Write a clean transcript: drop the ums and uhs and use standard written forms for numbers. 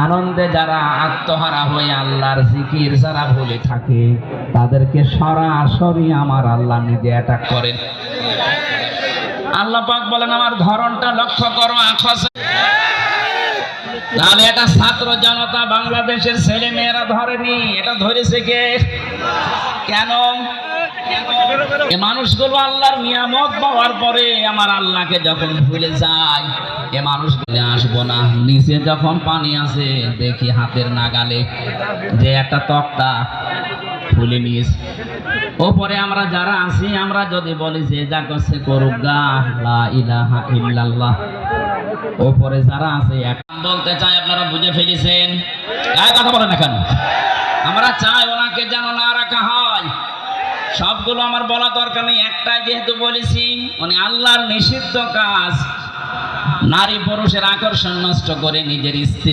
আনন্দে যারা আত্মহারা হয়ে আল্লাহর জিকির যারা ভুলে থাকে তাদেরকে সরাসরি আমার আল্লাহ নিজে অ্যাটাক করেন। আল্লাহ পাক বলেন আমার ধরনটা লক্ষ্য করো আখস। তাহলে এটা ছাত্র জনতা বাংলাদেশের ছেলে মেয়েরা ধরেনি, এটা ধরেছে কে? কেন? এই মানুষগুলো আল্লাহর নিয়ামত পাওয়ার পরে আমার আল্লাহকে যখন ভুলে যায়, এ মানুষগুলো আসবো না। নিচে যখন পানি আছে দেখি হাতের নাগালে যে একটা তক্তা খুলে নিয়েছে, ওপরে আমরা যারা আছি আমরা যদি বলি যে যা করছে করুক গা, লা ইলাহা ইল্লাল্লাহ, ওপরে যারা আছে বলতে চাই আপনারা বুঝে ফেলেছেন। কথা বলেন না কেন? আমরা চাই ওনাকে যেন না রাখা হয়। সবগুলো আমার বলা দরকার নেই, একটাই যেহেতু বলেছি, উনি আল্লাহর নিষিদ্ধ কাজ নারী পুরুষের আকর্ষণ নষ্ট করে নিজের স্ত্রী